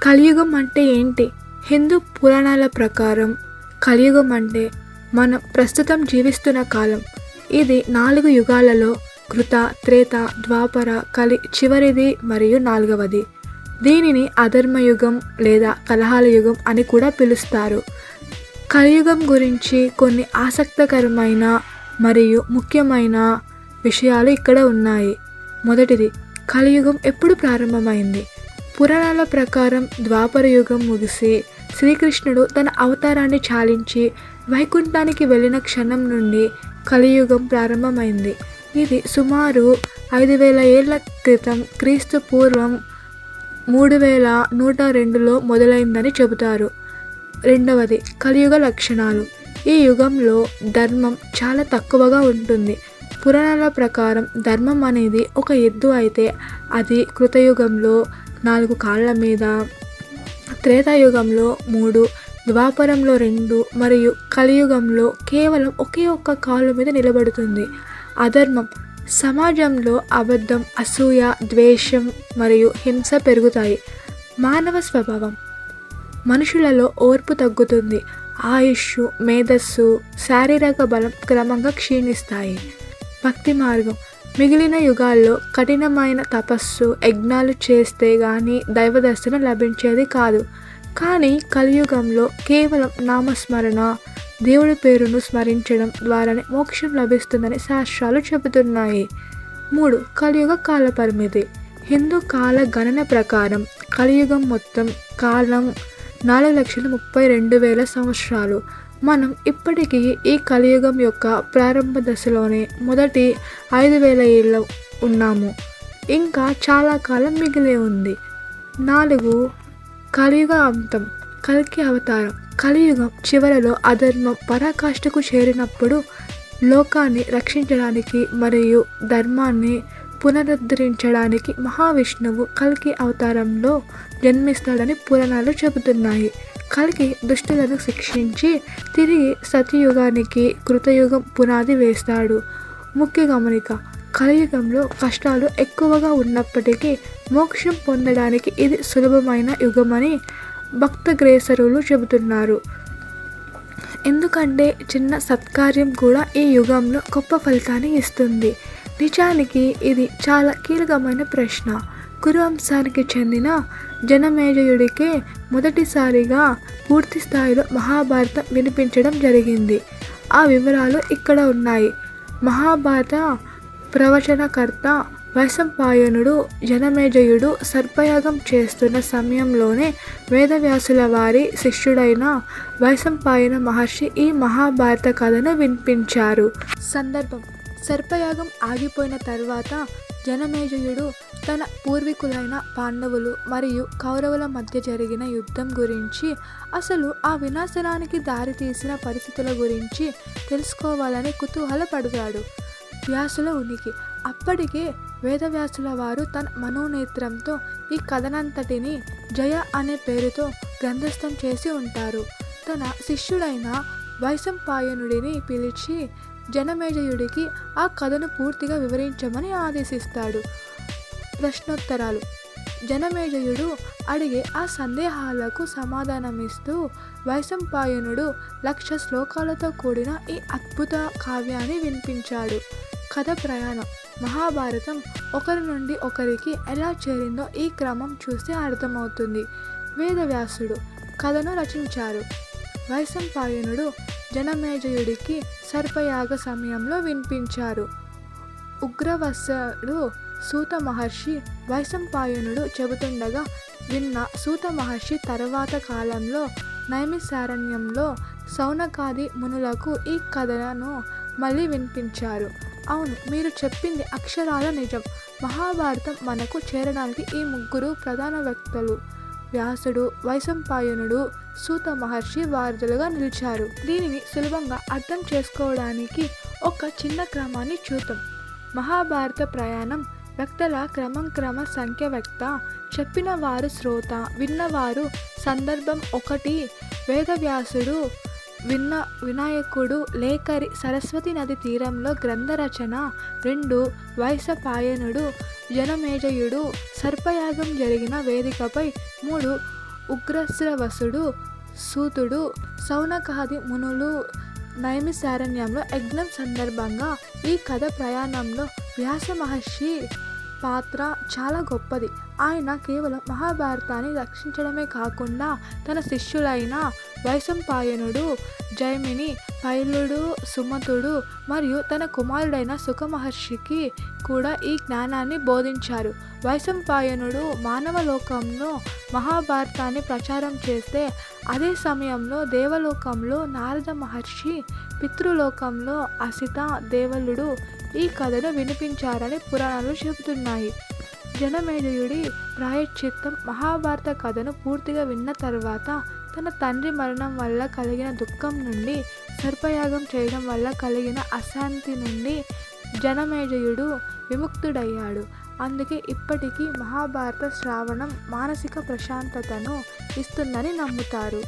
కలియుగం అంటే ఏంటి? హిందూ పురాణాల ప్రకారం కలియుగం అంటే మనం ప్రస్తుతం జీవిస్తున్న కాలం. ఇది 4 యుగాలలో కృత, త్రేత, ద్వాపర, కలి చివరిది మరియు 4వది. దీనిని అధర్మయుగం లేదా కలహాల యుగం అని కూడా పిలుస్తారు. కలియుగం గురించి కొన్ని ఆసక్తికరమైన మరియు ముఖ్యమైన విషయాలు ఇక్కడ ఉన్నాయి. మొదటిది, కలియుగం ఎప్పుడు ప్రారంభమైంది? పురాణాల ప్రకారం ద్వాపర యుగం ముగిసి శ్రీకృష్ణుడు తన అవతారాన్ని చాలించి వైకుంఠానికి వెళ్ళిన క్షణం నుండి కలియుగం ప్రారంభమైంది. ఇది సుమారు 5000 ఏళ్ల క్రితం క్రీస్తు పూర్వం 3102లో మొదలైందని చెబుతారు. రెండవది, కలియుగ లక్షణాలు. ఈ యుగంలో ధర్మం చాలా తక్కువగా ఉంటుంది. పురాణాల ప్రకారం ధర్మం అనేది ఒక ఎద్దు అయితే అది కృతయుగంలో 4 కాళ్ళ మీద, త్రేతాయుగంలో 3, ద్వాపరంలో 2 మరియు కలియుగంలో కేవలం ఒకే ఒక్క కాలు మీద నిలబడుతుంది. అధర్మం. సమాజంలో అబద్ధం, అసూయ, ద్వేషం మరియు హింస పెరుగుతాయి. మానవ స్వభావం. మనుషులలో ఓర్పు తగ్గుతుంది. ఆయుష్షు, మేధస్సు, శారీరక బలం క్రమంగా క్షీణిస్తాయి. భక్తి మార్గం. మిగిలిన యుగాల్లో కఠినమైన తపస్సు, యజ్ఞాలు చేస్తే గానీ దైవదర్శనం లభించేది కాదు. కానీ కలియుగంలో కేవలం నామస్మరణ, దేవుడి పేరును స్మరించడం ద్వారానే మోక్షం లభిస్తుందని శాస్త్రాలు చెబుతున్నాయి. 3. కలియుగ కాల పరిమితి. హిందూ కాల గణన ప్రకారం కలియుగం మొత్తం కాలం 4,32,000 సంవత్సరాలు. మనం ఇప్పటికీ ఈ కలియుగం యొక్క ప్రారంభ దశలోనే మొదటి 5,000 ఏళ్ళు ఉన్నాము. ఇంకా చాలా కాలం మిగిలే ఉంది. 4. కలియుగ అంతం. కల్కి అవతారం. కలియుగం చివరలో అధర్మం పరాకాష్ఠకు చేరినప్పుడు లోకాన్ని రక్షించడానికి మరియు ధర్మాన్ని పునరుద్ధరించడానికి మహావిష్ణువు కల్కి అవతారంలో జన్మిస్తాడని పురాణాలు చెబుతున్నాయి. కల్కి దుష్టులను శిక్షించి తిరిగి సత్యయుగానికి, కృతయుగం పునాది వేస్తాడు. ముఖ్య గమనిక. కలియుగంలో కష్టాలు ఎక్కువగా ఉన్నప్పటికీ మోక్షం పొందడానికి ఇది సులభమైన యుగమని భక్తగ్రేసరులు చెబుతున్నారు. ఎందుకంటే చిన్న సత్కార్యం కూడా ఈ యుగంలో గొప్ప ఫలితాన్ని ఇస్తుంది. నిజానికి ఇది చాలా కీలకమైన ప్రశ్న. కురు వంశానికి చెందిన జనమేజయుడికే మొదటిసారిగా పూర్తి స్థాయిలో మహాభారతం వినిపించడం జరిగింది. ఆ వివరాలు ఇక్కడ ఉన్నాయి. మహాభారత ప్రవచనకర్త వైశంపాయనుడు జనమేజయుడు సర్పయాగం చేస్తున్న సమయంలోనే వేదవ్యాసుల వారి శిష్యుడైన వైశంపాయన మహర్షి ఈ మహాభారత కథను వినిపించారు. సందర్భం. సర్పయాగం ఆగిపోయిన తర్వాత జనమేజయుడు తన పూర్వీకులైన పాండవులు మరియు కౌరవుల మధ్య జరిగిన యుద్ధం గురించి, అసలు ఆ వినాశనానికి దారితీసిన పరిస్థితుల గురించి తెలుసుకోవాలని కుతూహలపడతాడు. వ్యాసుల ఉనికి. అప్పటికే వేదవ్యాసుల వారు తన మనోనేత్రంతో ఈ కథనంతటిని జయ అనే పేరుతో గ్రంథస్థం చేసి ఉంటారు. తన శిష్యుడైన వైశంపాయనుడిని పిలిచి జనమేజయుడికి ఆ కథను పూర్తిగా వివరించమని ఆదేశిస్తాడు. ప్రశ్నోత్తరాలు. జనమేజయుడు అడిగే ఆ సందేహాలకు సమాధానమిస్తూ వైశంపాయనుడు 1,00,000 శ్లోకాలతో కూడిన ఈ అద్భుత కావ్యాన్ని వినిపించాడు. కథ ప్రయాణం. మహాభారతం ఒకరి నుండి ఒకరికి ఎలా చేరిందో ఈ క్రమం చూస్తే అర్థమవుతుంది. వేదవ్యాసుడు కథను రచించారు. వైశంపాయనుడు జనమేజయుడికి సర్పయాగ సమయంలో వినిపించారు. ఉగ్రవశుడు సూత మహర్షి వైశంపాయనుడు చెబుతుండగా విన్న సూత మహర్షి తర్వాత కాలంలో నైమిసారణ్యంలో సౌనకాది మునులకు ఈ కథను మళ్ళీ వినిపించారు. అవును, మీరు చెప్పింది అక్షరాల నిజం. మహాభారతం మనకు చేరడానికి ఈ 3 ప్రధాన వ్యక్తులు వ్యాసుడు, వైశంపాయనుడు, సూత మహర్షి వారధులుగా నిలిచారు. దీనిని సులభంగా అర్థం చేసుకోవడానికి ఒక చిన్న క్రమాన్ని చూద్దాం. మహాభారత ప్రయాణం. వ్యక్తుల క్రమ సంఖ్య వ్యక్త, చెప్పిన వారు శ్రోత, విన్నవారు. సందర్భం 1 వేదవ్యాసుడు, వినాయకుడు లేఖరి సరస్వతి నది తీరంలో గ్రంథ రచన. 2 వైశంపాయనుడు జనమేజయుడు సర్పయాగం జరిగిన వేదికపై. 3 ఉగ్రశ్రవసుడు, సూతుడు, సౌనకాది మునులు నైమిశారణ్యంలో యజ్ఞం సందర్భంగా ఈ కథ ప్రయాణంలో వ్యాస మహర్షి పాత్ర చాలా గొప్పది. ఆయన కేవలం మహాభారతాన్ని రక్షించడమే కాకుండా తన శిష్యులైన వైశంపాయనుడు, జైమిని, పైలుడు, సుమతుడు మరియు తన కుమారుడైన సుఖ మహర్షికి కూడా ఈ జ్ఞానాన్ని బోధించారు. వైశంపాయనుడు మానవలోకంలో మహాభారతాన్ని ప్రచారం చేస్తే, అదే సమయంలో దేవలోకంలో నారద మహర్షి, పితృలోకంలో అసిత దేవలుడు ఈ కథను వినిపించారని పురాణాలు చెబుతున్నాయి. జనమేజయుడి ప్రాయశ్చిత్తం మహాభారత కథను పూర్తిగా విన్న తర్వాత తన తండ్రి మరణం వల్ల కలిగిన దుఃఖం నుండి, సర్పయాగం చేయడం వల్ల కలిగిన అశాంతి నుండి జనమేజయుడు విముక్తుడయ్యాడు. అందుకే ఇప్పటికీ మహాభారత శ్రవణం మానసిక ప్రశాంతతను ఇస్తుందని నమ్ముతారు.